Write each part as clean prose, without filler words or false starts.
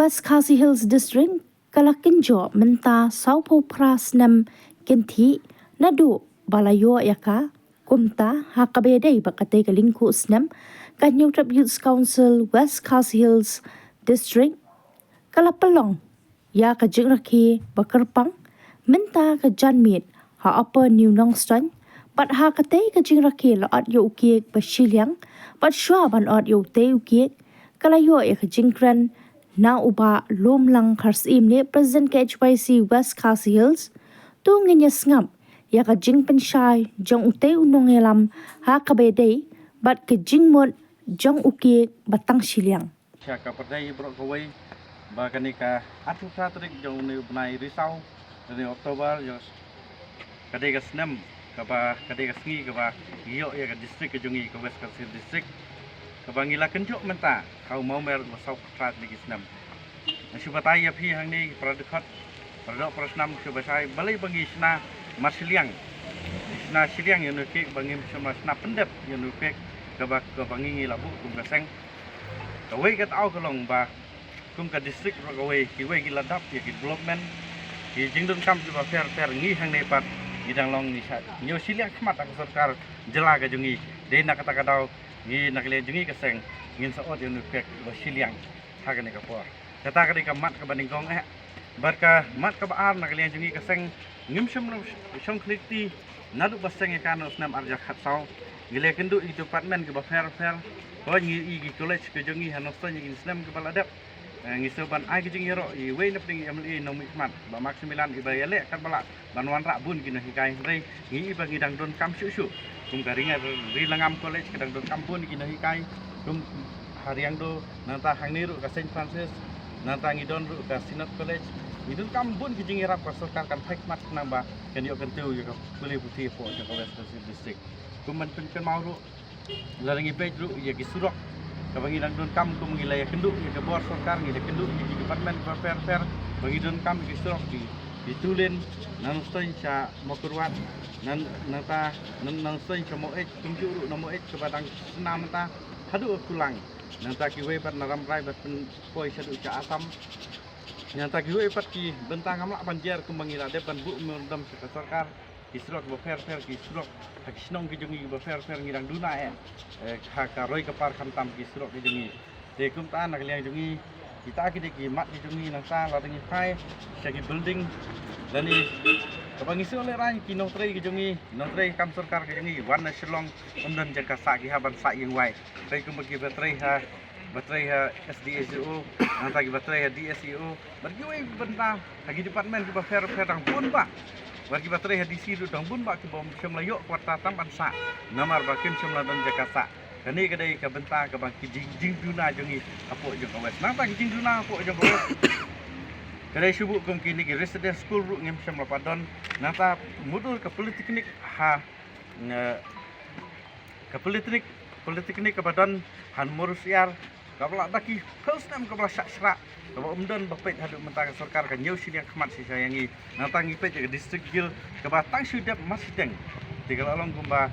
West Khasi Hills District kalakinjo menta saupo pras nam kenti nadu balayo yaka kumta hakabedai bakate kalingku snam Kanyong Youth Council West Khasi Hills District kalapalong ya ka jingraki bakarpang menta ka janmit ha upper New Nongston pat ha kate ka jingraki la at yo ukiek basilyang pat shwa ban at yo te ukiek kalayo ya ka jingkran na uba lumlang karsim ni President KHYC West Khasi Hills tu ngenya ngap ya ka jingpen shai jong ute unong elam ha kabedei bat ka jingmot jong ukiek batang silyang Siaka perdai bro kawai bakani ka atu satrik jong ni benai risau dari Oktober yo kadai ka senam kaba kadai ka sengi kaba giok ya ka distrik ka jongi ka West Khasi District kaba ngila kenjuk menta kau mau mer masau prat lagi senam syubatai ya phi hang ni pradekhat pradok prasnam syubatai balai bangi sna marsilyang sna silyang yo nuke bangi sama sna pendep yo nuke kaba bangi ngila bu kum kaseng kawai kat au kalong ba kum ka distrik kawai kiwai gila dap ya ki development ki jingdun kam juba fair ngi hang nei pat gidang long ni sa nyo silyang khmat ak sarkar jela ka jungi de na kata kadau ngi nakle jungi kaseng ngin sa od yunu pek ba silyang hagane ka por kata ka ka mat ka baningkong barka mat ka baar nakle jungi kaseng ngim shom klikti nadu baseng ka no snam arja khatsau gile kendu i department ke ba fair ho ngi i college ke jungi hanosto ngi snam ke baladap ngi soban ai ke jungi ro i we nap ding mli no mikmat ba maksimilan i ba yale kan bala banwan ra bun kina hikai rei ngi i ba ngidang don kam shu kum garinga ri langam college kadang don kampun kina hikai kum hariang do nanta hangni ru ka Saint Francis nanta ngidon ru ka Sinat College idun kampun ki jungi rap ka sarkar kan hikmat namba kan yo kan tu yo ka boleh putih po ka West Khasi District kum man pen mau ru larangi page ru ya ki surok ka bangi dang don kam kum ngilaya kendu ya ka bor sarkar ngila kendu ki department ka fair bangi don kam ki surok ditulen nan stoin cha mokurwat nan nata nan stoin cha moej tunjuru na moej ke badang senam ta hadu kulang nanta ki we pat naram rai bat poi sadu cha asam nanta ki we pat ki bentang amla banjer kumbangila de ban bu mendam ka sarkar ki surok bo fair ki surok hak snong ki jungi bo fair ngirang duna ha ka roi ka par kham tam ki surok ki jungi de kum ta nak liang jungi kita ki mat di jungi nasa la dengi phai segi building dan ni kabang isu oleh ran ki notrei ki jungi notrei kam sarkar ki jungi wan nasional umdan jaka sa ki haban sa yang wai rei kum ki baterai ha SDSU nanta ki baterai ha DSU bagi wai benda lagi department ki ba fair dang pun ba bagi baterai ha DC du dang pun ba ki bom semlayo kwarta tamban sa namar ba kim semla dan jaka sa kani kadai ka benta ka bang ki jing duna jongi apo jong ka West nanta ki jing duna apo jong ka West kadai subuh kum kini ki resident school ru ngim sem lapadon nanta mudur ka politeknik ha ka politeknik ka badon han murusiar ka bala daki first time ka bala sasra ka umdan bapet hadu menta ka sarkar ka nyau sini khmat si sayangi nanta ngi pe ka district gil ka batang sudap masdeng tiga lalong kumba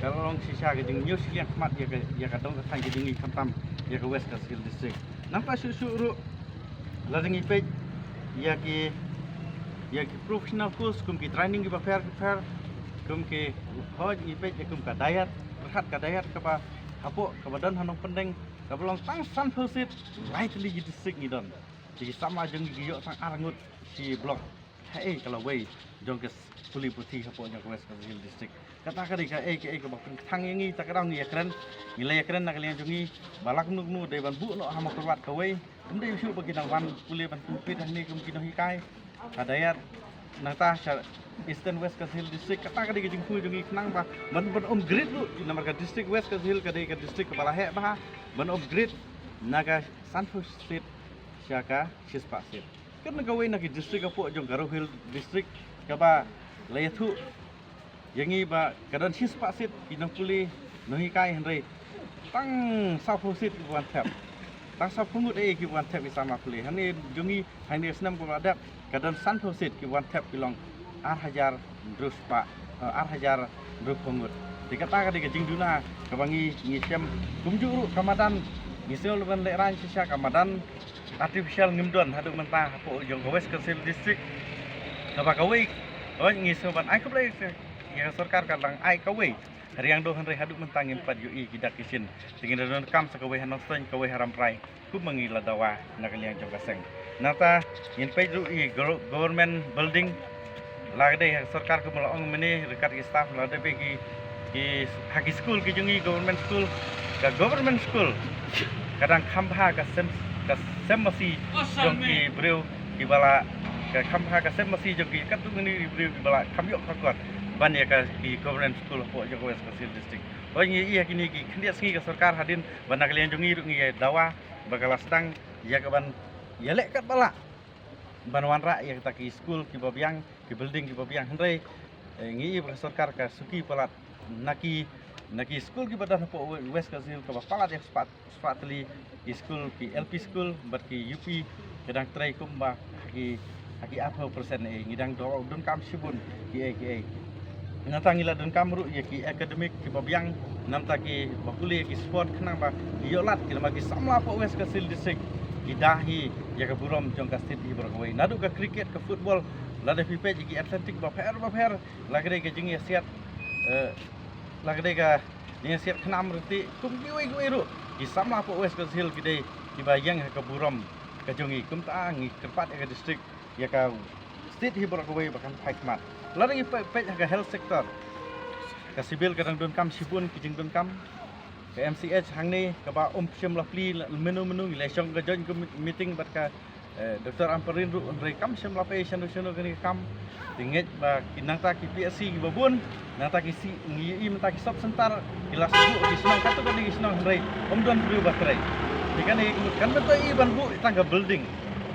kalau orang sisa ke jeng news yang khmat ya ka dong ka ke jeng khatam ya ka West Khasi District nampak susu ru la dengi pe ya ki professional course kum ki training ki ba fair kum ki hoj i pe kum ka dayat berhat ka dayat ka ba apo ka badan hanong pendeng ka belong tang san persit right li district ni don jadi sama jeng giyo tang arangut si blok hey kalau wei jong ke puli putih apo nya West Khasi District kata kali ka ke bakun thang yangi takadang ni ekran nilai ekran nak liang jungi balak nu de ban bu no hama kurwat ka wei umde yusu bagi nang wan puli ban pit ni kum kino hikai adayat nata Eastern West Khasi District kata kali ke jingku jungi knang ba ban upgrade lu namar ka district West Khasi ka district kepala he ba ban upgrade naga Sanford State syaka Sispa State kan gawai nak district apo jong Garo Hill district ka ba layathu yangi ba kadan Sispa State kinang puli no hikai henry tang Sanford State wan tap tang Sanford ki wan tap sama puli hani jungi hani senam ko adap kadan Sanford State ki wan tap bilong Arhajar druspa Arhajar drupungut dikata ka di jing duna kabangi ngisem kumjuru kamadan ngisel ban leran sisa kamadan artificial ngimdon haduk mentah hapo jong West Kecil District kaba kawai ngi soban ai kablai ya sarkar kadang ai kawai hari yang dohan re haduk mentang empat UI kita kisin singin don kam sakawai hanoston kawai haram prai ku mengila dawa nakaliang jong kaseng nata in pay UI government building lagde sarkar ku melong meni rekat staff lagde bagi ki haki school ki jungi government school kadang khamha ka sem masih jong ki breu ki bala ka khamha ka sem masih jong ki katu ngini breu ki bala khamyok khakot ban ya ka ki government school po jong West Kecil District ngi iya kini ki khendia singi ka sarkar hadin ban nakalian jungi ngi dawa bakala sedang ya ka ban ya lek kat bala ban wanra ya ta ki school ki babiang ki building ki babiang hendrai ngi iya sarkar ka suki palat naki school ki badan po West Kecil ka palat ya sepatli school ki LP school bat ki UP kadang try kumba ki apa persen ngidang don kam sibun ki natang ila don kam ru ya ki academic ki babiang nam ta ki bakuli ki sport khnang ba yolat ki magi samla po West Kecil District idahi ya ka burom jong ka state ibrowai nadu ka cricket ka football lada pipe ki atletik ba pher lagre ke jingi siat lagde ka yang siap kenam reti kum giwe ru di sama po West Kecil gede di bayang ka burom ka jongi kum ta ngi kepat ka distrik ya ka state hi berkawai bahkan hikmat lari pe ka health sector ka sibil kadang don kam sibun kijing don kam ka MCH hang ni ka ba psim lapli menu le song ka join meeting bat ka Dr. Amperin ru ndre kam sim lape sanu kini kam tinget ba kinangta ki PSC ki babun nata ki si ngi menta ki sop sentar kilas bu ki senang katu kan ki senang ndre don bru batrai dikan kan beto i ban bu tangga building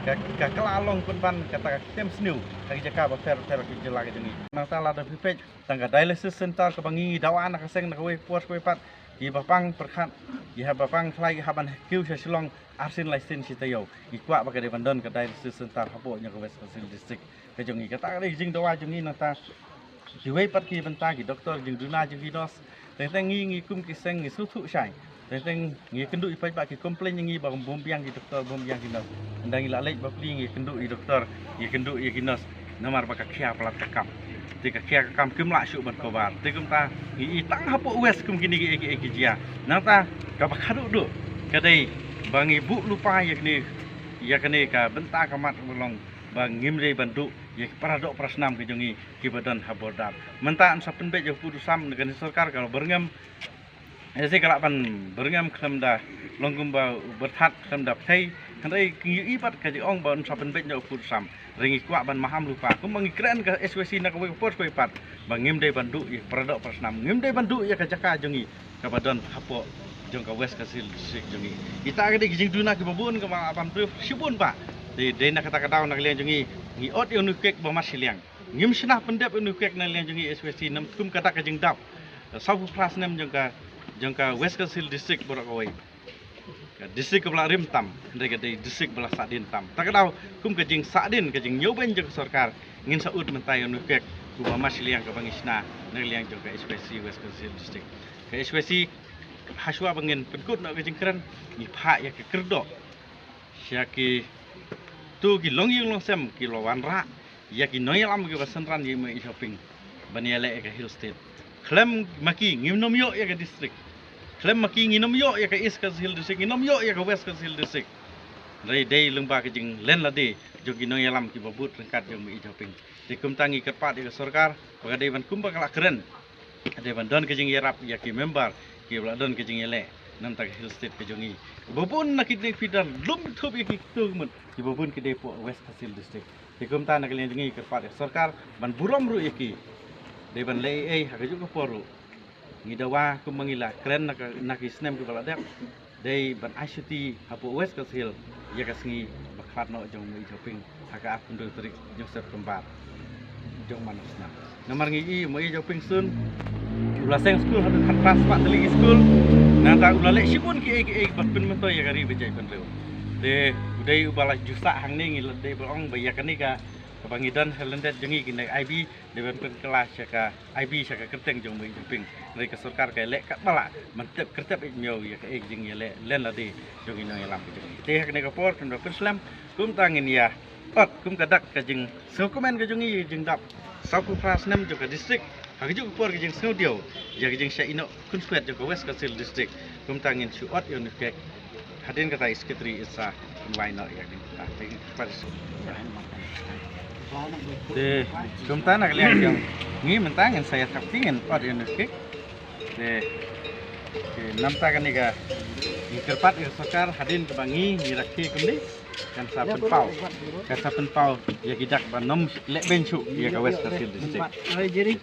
ka kelalong pun ban kata tem snew ka jaka ba fer ki jela ka jengi nata la da pipet tangga dialysis center ka bangi dawa anak seng na we pos we pat ki bapang perkhat ki ha bapang klai haban kiu silong arsin license sitayo ki kwa ba ka de bandon ka dialysis center hapo nya ka West Kecil District ka jongi kata ri jing dawa jongi nata ki we pat ki banta ki doktor jing duna jing vinos teng ngi kum ki seng ngi sutu sai teng ngi kendu ipai ba ki komplain ngi ba bombiang ki doktor bombiang ki nos ndang ila lek ba pli ngi kendu i doktor ngi kendu i kinos nomor ba ka khia plat kam tika khia kam kum la shu ban ko bar tikum ta ngi tang hapo West kum kini ki jia nata ka ba khadu du kadai bangi bu lupa ya kene ka benta kamat belong bang ngimre bandu ya paradok prasnam ke jongi ki badan habordar menta an sapen be jo pudusam negani sarkar kalau berngam ese kala pan berngam kham da longgum ba berthat kham da thai handai ki ipat ka ji ong ban sapen be jo pudusam ringi kwa ban maham lupa ku mangi kren ka SWC na ko pos ko ipat bang ngimde bandu ya paradok prasnam ngimde bandu ya ka jaka jongi ka badan hapo jong ka West Kecil District jongi kita ka di jing duna ki babun ka ma apam proof sibun pa di dena kata-kata nak lian jongi ngi ot yang nukek ba masiliang ngim sina pendep nukek na lian jongi SWC nam kum kata ka jing dap sabu pras nam jong ka West Kecil District borak kawai ka district ka bala rim tam ndai ka di district bala sadin tam takadau kum ka jing sadin ka jing nyoben jong sarkar ngin saud mentai nukek ku ba masiliang ka bangisna na lian jong ka SWC West Kecil District ka SWC haswa bangin penkut nak kejing keren ni pha ya ke kerdo syaki tu ki long yung long sem ki lawan ra ya ki noyalam ki basenran ye mai shopping baniale ke hill state klem maki ngimnom yo ya ke district klem maki nginom yo ya ke East Kecil District nginom yo ya ke West Kecil District dai dai lengba ke jing len la de jo ki noyalam ki babut rengkat yo mai shopping dikum tangi kepat ya sarkar bagadai ban kum bakala keren ade ban don ke jing yarap ya ki member ki bladon ke jing ele nam tak hill state ke jongi babun nak kidne fidan lum thub ki tumun ki babun ke depo West Kecil District dikum ta nak len jongi ke pat sarkar ban burom ru iki de ban le ei ha ju ko poru ngidawa kum mangila kren nak isnem ke baladek dei ban ICT hapo West Kecil ya kasngi bakhat no jong mi shopping haka akun do trik Joseph Kembar jong manusna nomor ngi mo shopping sun ulaseng school hadun hatras pak teli school nanta ulale sibun ki bat pin mento ya kari bejai pen leu de udai ubala jusa hang ni ngil de bolong bayak ni ka kebangidan Helendet jengi kini IB dewan kelas cakap IB cakap kerteng jong mui jeping dari ke sarkar ke lek kat balak mantep kertep ikmiau ya ke jeng ya lek len ladi jong ino elam ke jeng teh kene ke por kene Islam kum tangin ya ot kum kadak ke jeng sokomen ke jongi jeng dap Sapu Pras 6 juga distrik hagi juga por ke jeng snaudio ya ke jeng Syaino kun suet juga West Kasil distrik kum tangin suot yon ke hadin kata iskitri isa lain ya ke pada de kumta nak liang yang ngi mentangin saya tapingin od yang kek de namta kan niga ingkerpat ir sokar hadin ke bangi miraki kundi kan sapen pau ya gidak banom lek bencu ya ka west kasil district Ai jadi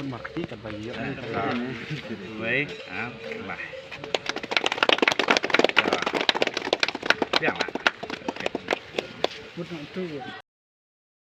marti ka bayi wei lah biarlah buat itu